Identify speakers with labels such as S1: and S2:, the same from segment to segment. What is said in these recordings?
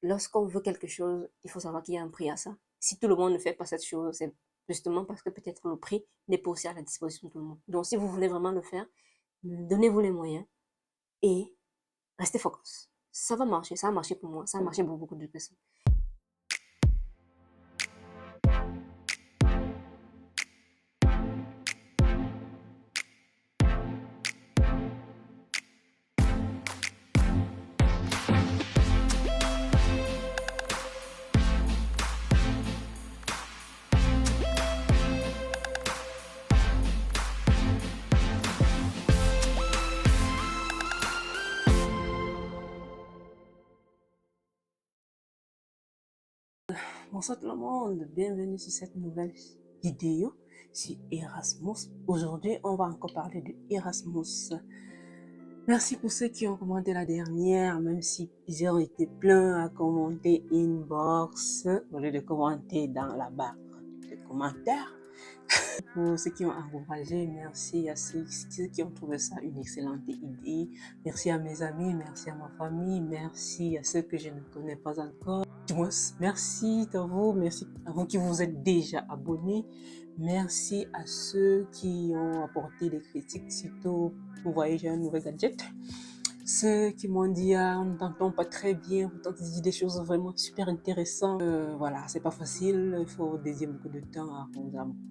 S1: lorsqu'on veut quelque chose, il faut savoir qu'il y a un prix à ça. Si tout le monde ne fait pas cette chose, c'est justement parce que peut-être le prix n'est pas aussi à la disposition de tout le monde. Donc, si vous voulez vraiment le faire, donnez-vous les moyens et restez focus. Ça va marcher, ça a marché pour moi, ça a marché pour beaucoup de personnes. Bonsoir tout le monde, bienvenue sur cette nouvelle vidéo sur Erasmus. Aujourd'hui, on va encore parler de Erasmus. Merci pour ceux qui ont commenté la dernière, même si ils ont été pleins à commenter inbox au lieu de commenter dans la barre de commentaires. Pour ceux qui ont encouragé, merci à ceux qui ont trouvé ça une excellente idée. Merci à mes amis, merci à ma famille, merci à ceux que je ne connais pas encore. Merci à vous, merci à vous qui vous êtes déjà abonnés. Merci à ceux qui ont apporté des critiques, surtout, vous voyez, j'ai un nouvel gadget. Ceux qui m'ont dit, ah, on n'entend pas très bien, pourtant tu dis des choses vraiment super intéressantes. Voilà, c'est pas facile, il faut dédier beaucoup de temps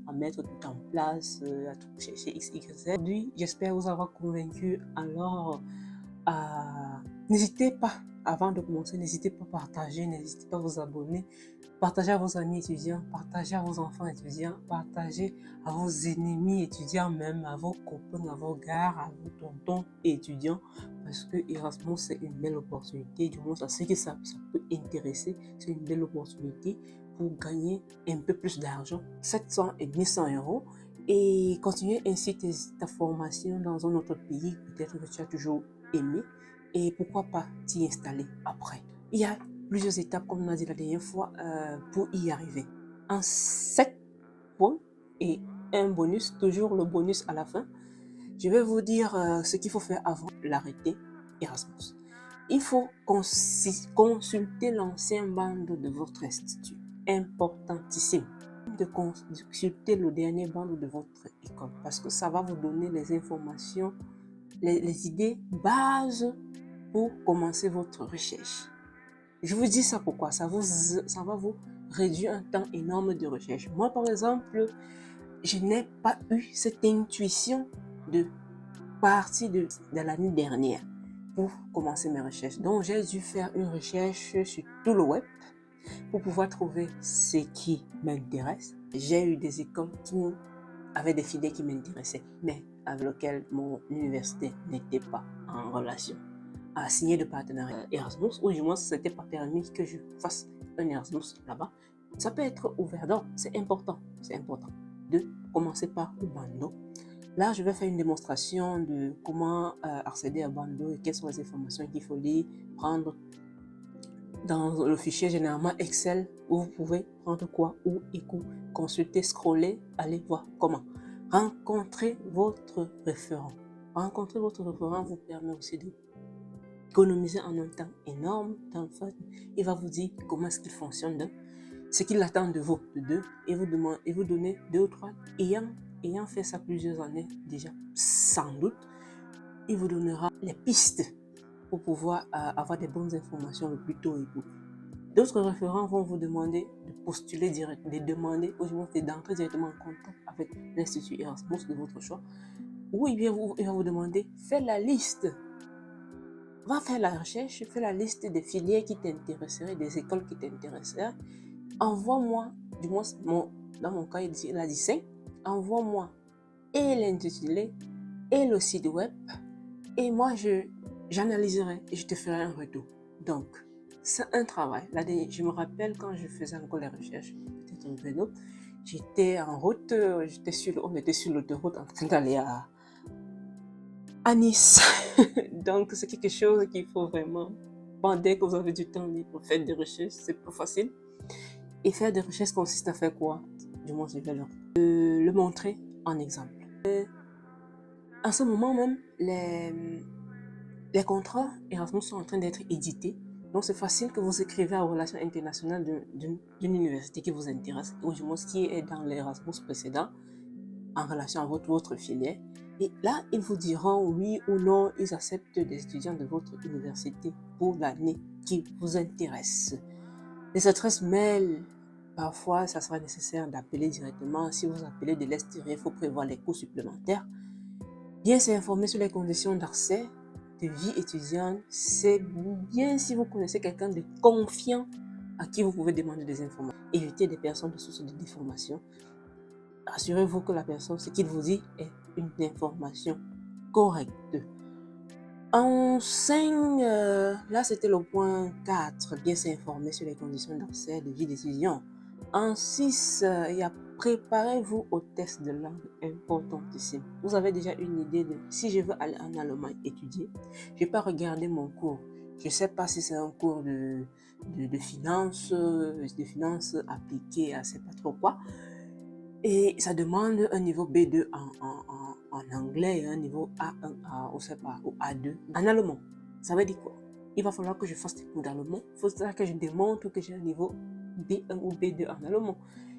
S1: à mettre tout en place, à tout chercher X, Y, Z. Aujourd'hui, j'espère vous avoir convaincu, alors n'hésitez pas, avant de commencer, n'hésitez pas à partager, n'hésitez pas à vous abonner, partagez à vos amis étudiants, partagez à vos enfants étudiants, partagez à vos ennemis étudiants, même à vos copains, à vos gars, à vos tontons étudiants, parce que Erasmus, c'est une belle opportunité, du moins à ceux qui ça peut intéresser, c'est une belle opportunité pour gagner un peu plus d'argent, 700 et 1100 euros, et continuer ainsi ta formation dans un autre pays, peut-être que tu as toujours aimé, et pourquoi pas t'y installer après. Il y a plusieurs étapes, comme on a dit la dernière fois, pour y arriver. En 7 points et un bonus, toujours le bonus à la fin, je vais vous dire ce qu'il faut faire avant l'arrêter Erasmus. Il faut consulter l'ancien bande de votre institut. Importantissime de consulter le dernier bande de votre école parce que ça va vous donner les informations, les idées bases pour commencer votre recherche. Je vous dis ça pourquoi? Ça va vous réduire un temps énorme de recherche. Moi, par exemple, je n'ai pas eu cette intuition de partir de l'année dernière pour commencer mes recherches. Donc, j'ai dû faire une recherche sur tout le web pour pouvoir trouver ce qui m'intéresse. J'ai eu des écoles qui avaient des filières qui m'intéressaient, mais avec lesquelles mon université n'était pas en relation à signer de partenariat Erasmus, ou du moins, ce n'était pas permis que je fasse un Erasmus là-bas. Ça peut être ouvert, donc c'est important de commencer par le Bando. Là, je vais faire une démonstration de comment accéder à Bando et quelles sont les informations qu'il faut lire, prendre dans le fichier généralement Excel où vous pouvez prendre quoi, où et où, consulter, scroller, aller voir comment. Rencontrer votre référent. Rencontrer votre référent vous permet aussi d'économiser en un temps énorme. Dans le fait, il va vous dire comment est-ce qu'il fonctionne, ce qu'il attend de vous, de deux, et vous donner 2 ou 3 ayant fait ça plusieurs années déjà, sans doute, il vous donnera les pistes pour pouvoir avoir des bonnes informations le plus tôt et tout. D'autres référents vont vous demander de postuler directement, de demander, ou du moins d'entrer directement en contact avec l'Institut Erasmus de votre choix. Ou bien il va vous demander, fais la liste. Va faire la recherche, fais la liste des filières qui t'intéresseraient, des écoles qui t'intéresseraient. Envoie-moi, du moins, dans mon cas, il a dit 5. Envoie-moi et l'intitulé et le site web. Et moi, j'analyserai et je te ferai un retour. Donc, c'est un travail. Là, je me rappelle quand je faisais encore les recherches, peut-être au vélo, j'étais en route, on était sur l'autoroute en train d'aller à Nice. Donc, c'est quelque chose qu'il faut vraiment, dès que vous avez du temps libre, faire des recherches, c'est plus facile. Et faire des recherches consiste à faire quoi? Du moins, je vais le montrer en exemple. En ce moment même, les contrats Erasmus sont en train d'être édités. Donc, c'est facile que vous écrivez en relation internationale d'une université qui vous intéresse, ou du moins qui est dans l'Erasmus précédent, en relation à votre filière. Et là, ils vous diront oui ou non, ils acceptent des étudiants de votre université pour l'année qui vous intéresse. Les adresses mail, parfois, ça sera nécessaire d'appeler directement. Si vous appelez de l'extérieur, il faut prévoir les coûts supplémentaires. Bien s'informer sur les conditions d'accès de vie étudiante, c'est bien si vous connaissez quelqu'un de confiant à qui vous pouvez demander des informations. Évitez des personnes de sources de déformation. Assurez-vous que la personne, ce qu'il vous dit, est une information correcte. En 5, là c'était le point 4, bien s'informer sur les conditions d'accès de vie d'étudiant. En 6, il y a préparez-vous au test de langue importantissime. Vous avez déjà une idée de si je veux aller en Allemagne étudier, je vais pas regarder mon cours. Je ne sais pas si c'est un cours de finance appliquées à je sais pas trop quoi. Et ça demande un niveau B2 en anglais et un niveau A1, ou A2 en allemand. Ça veut dire quoi? Il va falloir que je fasse des cours d'allemand. Il faut que je démontre que j'ai un niveau B1 ou B2 en allemand.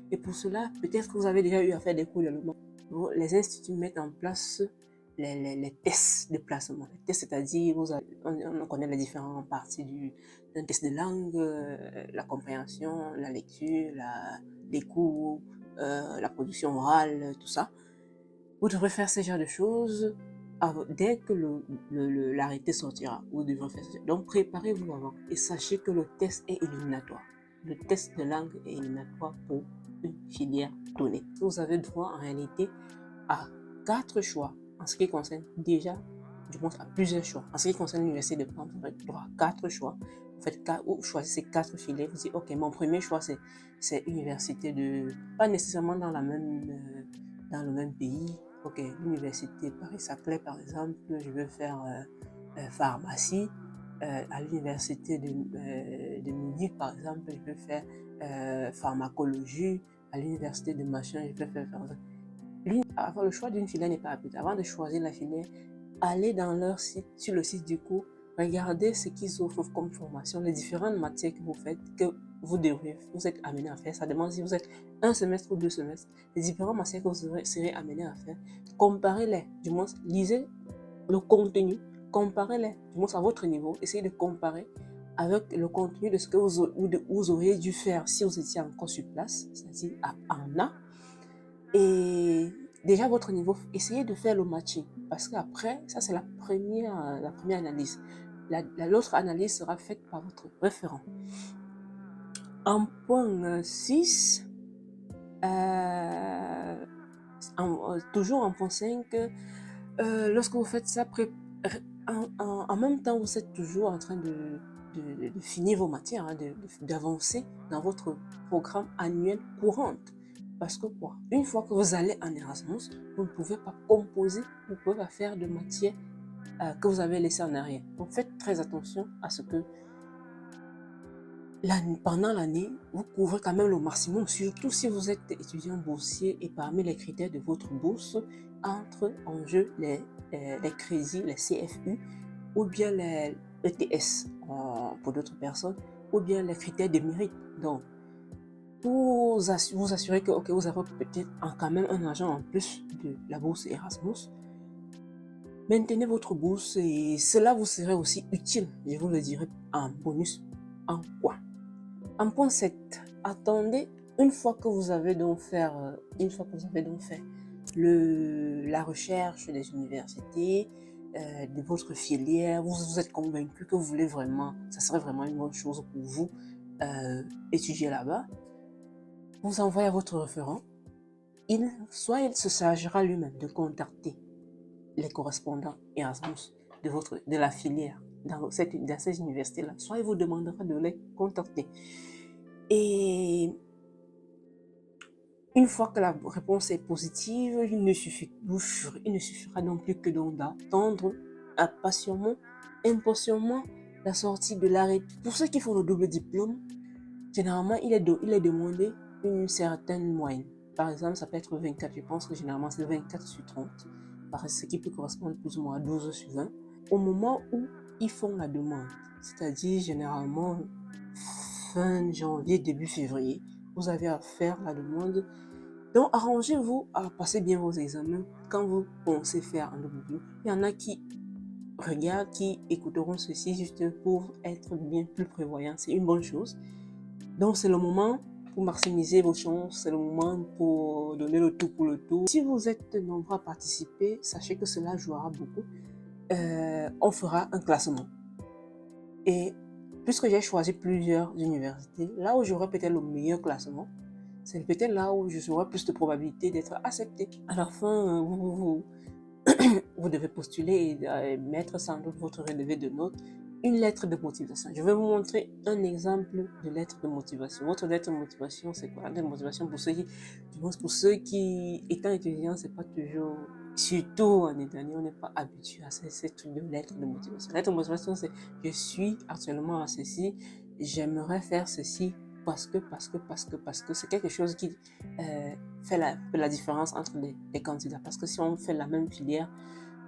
S1: Et pour cela, peut-être que vous avez déjà eu à faire des cours d'allemand. Les instituts mettent en place les tests de placement. Les tests, c'est-à-dire, on connaît les différentes parties d'un test de langue, la compréhension, la lecture, les cours, la production orale, tout ça. Vous devrez faire ce genre de choses dès que l'arrêté sortira. Vous devrez faire ça. Donc, préparez-vous avant et sachez que le test est éliminatoire. Le test de langue est éliminatoire pour une filière donnée. Vous avez droit en réalité à 4 choix en ce qui concerne déjà, du moins à plusieurs choix. En ce qui concerne l'université de Caen, vous avez droit à 4 choix. Vous choisissez 4 filières. Vous dites, ok, mon premier choix, c'est université de... Pas nécessairement dans le même pays. Ok, l'université Paris-Saclay, par exemple, je veux faire pharmacie. À l'université de Munich, par exemple, je veux faire pharmacologie. À l'université de machin, je veux faire avant le choix d'une filière n'est pas appliqué. Avant de choisir la filière, allez dans leur site, sur le site du cours, regardez ce qu'ils offrent comme formation, les différentes matières que vous faites, que vous êtes amené à faire. Ça demande si vous êtes un semestre ou 2 semestres, les différentes matières que vous serez amené à faire. Comparez-les, du moins, lisez le contenu, comparez-les, du moins à votre niveau, essayez de comparer avec le contenu de ce que vous auriez dû faire si vous étiez encore sur place, c'est-à-dire en A. Et déjà votre niveau, essayez de faire le matching. Parce qu'après, ça c'est la première analyse. L'autre analyse sera faite par votre référent. En point 6, toujours en point 5, lorsque vous faites ça, en même temps, vous êtes toujours en train de finir vos matières, hein, d'avancer dans votre programme annuel courant. Parce que quoi? Une fois que vous allez en Erasmus, vous ne pouvez pas composer, vous ne pouvez pas faire de matière que vous avez laissé en arrière. Donc faites très attention à ce que pendant l'année, vous couvrez quand même le maximum, surtout si vous êtes étudiant boursier et parmi les critères de votre bourse, entre en jeu les crédits, les CFU, ou bien les ETS pour d'autres personnes, ou bien les critères de mérite. Donc, pour vous assurer que vous avez peut-être quand même un argent en plus de la bourse Erasmus, maintenez votre bourse et cela vous serait aussi utile, je vous le dirai en bonus. En quoi? En point 7, attendez une fois que vous avez donc fait la recherche des universités, de votre filière, vous êtes convaincu que vous voulez vraiment, ça serait vraiment une bonne chose pour vous étudier là-bas. Vous envoyez à votre référent, soit il se chargera lui-même de contacter les correspondants Erasmus de la filière dans cette université-là, soit il vous demandera de les contacter. Et une fois que la réponse est positive, il ne suffira non plus que d'attendre impatiemment la sortie de l'arrêt. Pour ceux qui font le double diplôme, généralement, il est demandé une certaine moyenne. Par exemple, ça peut être 24, je pense que généralement c'est 24 sur 30, ce qui peut correspondre plus ou moins à 12 sur 20. Au moment où ils font la demande. C'est-à-dire, généralement, fin janvier, début février, vous avez à faire la demande. Donc, arrangez-vous à passer bien vos examens quand vous pensez faire un double boulot. Il y en a qui regardent, qui écouteront ceci juste pour être bien plus prévoyants. C'est une bonne chose. Donc, c'est le moment pour maximiser vos chances, c'est le moment pour donner le tout pour le tout. Si vous êtes nombreux à participer, sachez que cela jouera beaucoup. On fera un classement. Et puisque j'ai choisi plusieurs universités, là où j'aurai peut-être le meilleur classement, c'est peut-être là où j'aurai plus de probabilité d'être accepté. À la fin, vous devez postuler et mettre sans doute votre relevé de notes, une lettre de motivation. Je vais vous montrer un exemple de lettre de motivation. Votre lettre de motivation, c'est quoi? La lettre de motivation pour ceux qui, étant étudiants, c'est pas toujours, surtout en Italie, on n'est pas habitué à ces trucs de lettre de motivation. La lettre de motivation, c'est je suis actuellement à ceci, j'aimerais faire ceci parce que c'est quelque chose qui fait la différence entre les candidats. Parce que si on fait la même filière,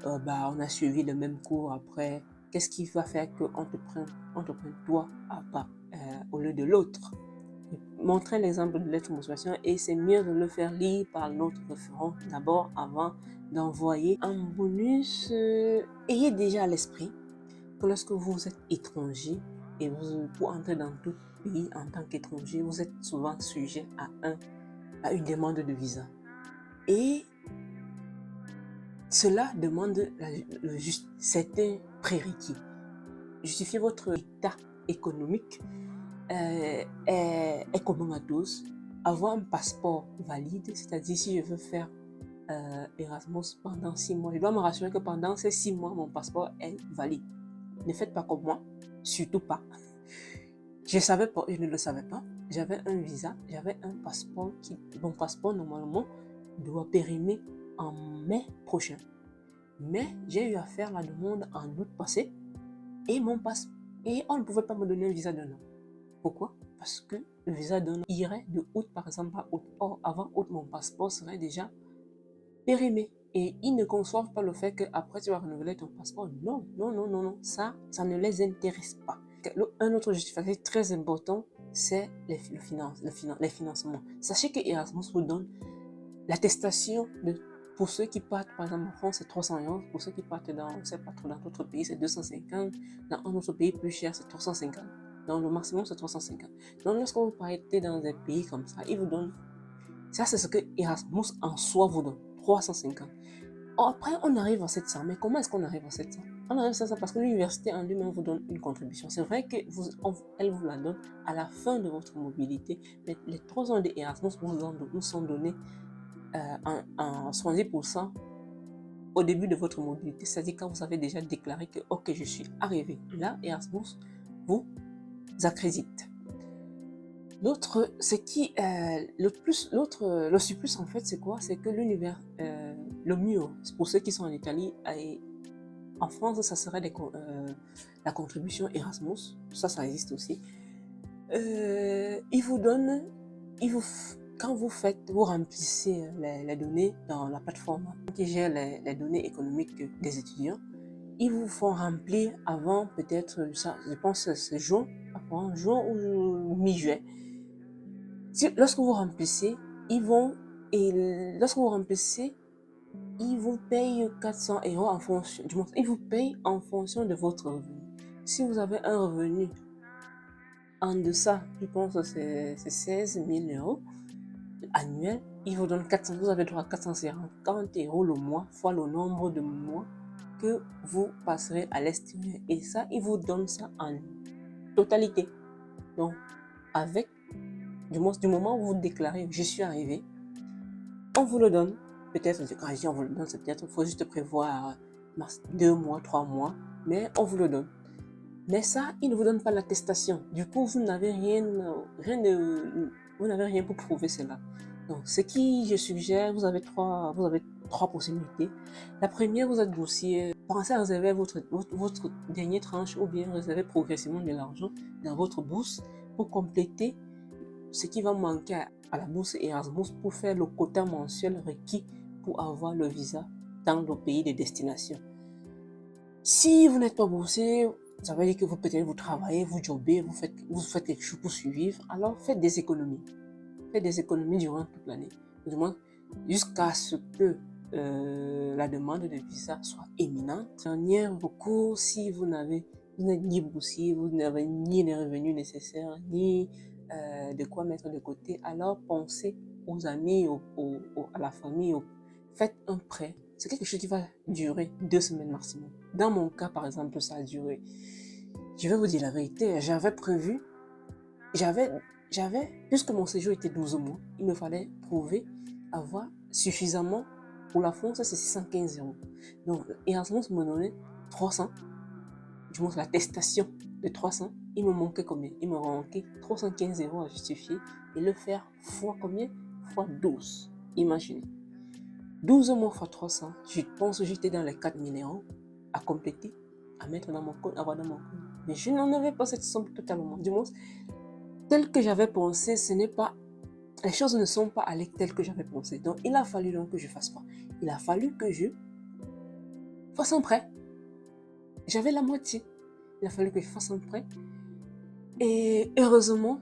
S1: on a suivi le même cours après, qu'est-ce qui va faire qu'on te prenne toi à part au lieu de l'autre? Montrez l'exemple de lettre de motivation et c'est mieux de le faire lire par notre référent d'abord avant d'envoyer un bonus. Ayez déjà à l'esprit que lorsque vous êtes étranger et vous entrez dans tout pays en tant qu'étranger, vous êtes souvent sujet à une demande de visa. Et cela demande certains prérequis. Justifier votre état économique est commun à tous. Avoir un passeport valide, c'est-à-dire si je veux faire Erasmus pendant 6 mois, je dois me rassurer que pendant ces 6 mois, mon passeport est valide. Ne faites pas comme moi, surtout pas. Je ne le savais pas. J'avais un visa, j'avais un passeport mon passeport normalement doit périmer en mai prochain. Mais j'ai eu à faire la demande en août passé et on ne pouvait pas me donner un visa d'un an. Pourquoi? Parce que le visa d'un an irait de août par exemple à août. Or, avant août, mon passeport serait déjà périmé. Et ils ne conçoivent pas le fait qu'après tu vas renouveler ton passeport. Non. Ça ne les intéresse pas. Un autre justificatif très important, c'est les financements. Sachez que Erasmus vous donne l'attestation pour ceux qui partent, par exemple en France, c'est 300 €. Pour ceux qui partent dans d'autres pays, c'est 250. Dans un autre pays plus cher, c'est 350. Donc le maximum, c'est 350. Donc lorsque vous partez dans des pays comme ça, ils vous donnent. Ça, c'est ce que Erasmus en soi vous donne. 350. Après, on arrive à 700. Mais comment est-ce qu'on arrive à 700? On arrive à 700 parce que l'université en lui-même vous donne une contribution. C'est vrai qu'elle vous la donne à la fin de votre mobilité. Mais les 3 ans d'Erasmus vous sont donnés en 70% au début de votre mobilité. C'est-à-dire quand vous avez déjà déclaré que ok, je suis arrivé. Là, Erasmus vous accrédite. L'autre, le surplus en fait, c'est quoi? C'est que le mieux, pour ceux qui sont en Italie, en France, ça serait la contribution Erasmus. Ça existe aussi. Quand vous remplissez les données dans la plateforme qui gère les données économiques des étudiants, ils vous font remplir avant peut-être, je pense que c'est juin ou mi-juillet. Lorsque vous remplissez, ils vous payent 400 € en fonction, ils vous payent en fonction de votre revenu. Si vous avez un revenu en deçà, je pense que c'est 16 000 € annuel, ils vous donnent 400, vous avez droit à 450 € le mois, fois le nombre de mois que vous passerez à l'extérieur. Et ça, ils vous donnent ça en totalité. Donc, du moment où vous déclarez « je suis arrivé », on vous le donne. Peut-être, quand je dis on vous le donne, c'est peut-être, il faut juste prévoir 2 mois, 3 mois, mais on vous le donne. Mais ça, il ne vous donne pas l'attestation. Du coup, vous n'avez rien pour prouver cela. Donc, ce qui je suggère, vous avez trois possibilités. La première, vous êtes boursier, pensez à réserver votre dernière tranche ou bien réserver progressivement de l'argent dans votre bourse pour compléter ce qui va manquer à la bourse Erasmus pour faire le quota mensuel requis pour avoir le visa dans le pays de destination. Si vous n'êtes pas boursier, ça veut dire que peut-être vous travaillez, vous jobbez, vous faites quelque chose pour survivre, alors faites des économies. Faites des économies durant toute l'année. Du moins, jusqu'à ce que la demande de visa soit imminente. Dernier recours, si vous n'êtes ni boursier, vous n'avez ni les revenus nécessaires, ni de quoi mettre de côté, alors pensez aux amis, à la famille, faites un prêt. C'est quelque chose qui va durer 2 semaines maximum. Dans mon cas, par exemple, ça a duré. Je vais vous dire la vérité, puisque mon séjour était 12 mois, il me fallait prouver avoir suffisamment. Pour la France, c'est 615 €. Donc, Erasmus me donnait 300, du moins l'attestation de 300. Il me manquait combien? Il me manquait 315 € à justifier et le faire fois combien? Fois 12. Imaginez. 12 mois fois 300, je pense que j'étais dans les 4000 € à compléter, à mettre dans mon compte, à avoir dans mon compte. Mais je n'en avais pas cette somme totalement. Du moins, tel que j'avais pensé, les choses ne sont pas allées telles que j'avais pensé. Donc, il a fallu donc que je fasse quoi? Il a fallu que je fasse un prêt. J'avais la moitié. Il a fallu que je fasse un prêt. Et heureusement,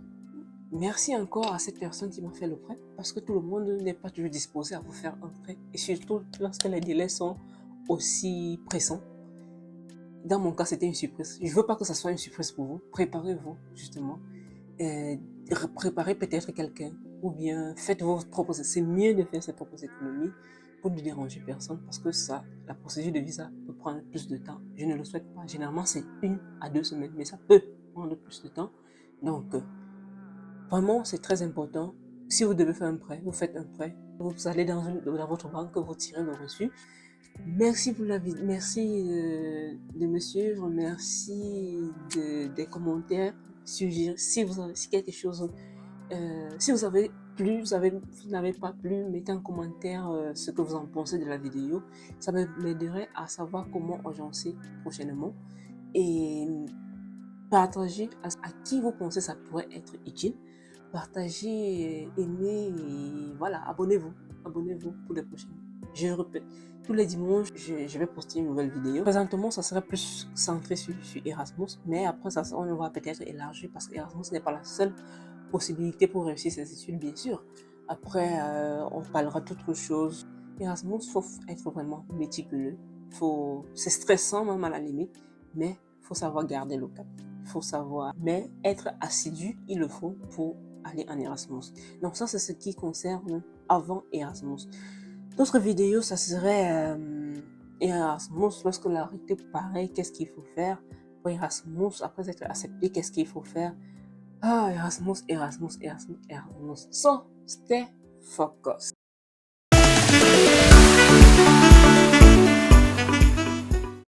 S1: merci encore à cette personne qui m'a fait le prêt, parce que tout le monde n'est pas toujours disposé à vous faire un prêt. Et surtout lorsque les délais sont aussi pressants. Dans mon cas, c'était une surprise. Je ne veux pas que ça soit une surprise pour vous. Préparez-vous, justement. Préparez peut-être quelqu'un, ou bien faites vos propres. C'est mieux de faire ses propres économies pour ne déranger personne, parce que la procédure de visa peut prendre plus de temps. Je ne le souhaite pas. Généralement, c'est 1 à 2 semaines, mais ça peut prendre plus de temps. Donc, vraiment, c'est très important. Si vous devez faire un prêt, vous faites un prêt. Vous allez dans votre banque, vous tirez le reçu. Merci pour la vidéo, merci de me suivre, merci des commentaires. Si quelque chose, si vous avez plu, vous n'avez pas plu, mettez en commentaire ce que vous en pensez de la vidéo. Ça m'aiderait à savoir comment agencer prochainement. Et partagez à qui vous pensez ça pourrait être utile. Partagez, aimez et voilà, abonnez-vous. Abonnez-vous pour les prochaines. Je répète, tous les dimanches, je vais poster une nouvelle vidéo. Présentement, ça serait plus centré sur Erasmus, mais après, on va peut-être élargir parce que Erasmus n'est pas la seule possibilité pour réussir ses études, bien sûr. Après, on parlera d'autres choses. Erasmus, il faut être vraiment méticuleux. C'est stressant même à la limite, mais il faut savoir garder le cap. Il faut savoir, mais être assidu, il le faut pour aller en Erasmus. Donc ça, c'est ce qui concerne avant Erasmus. D'autres vidéos, ça serait Erasmus, lorsque la réalité paraît, qu'est-ce qu'il faut faire pour Erasmus, après être accepté, qu'est-ce qu'il faut faire. Ah, Erasmus. So, stay focused.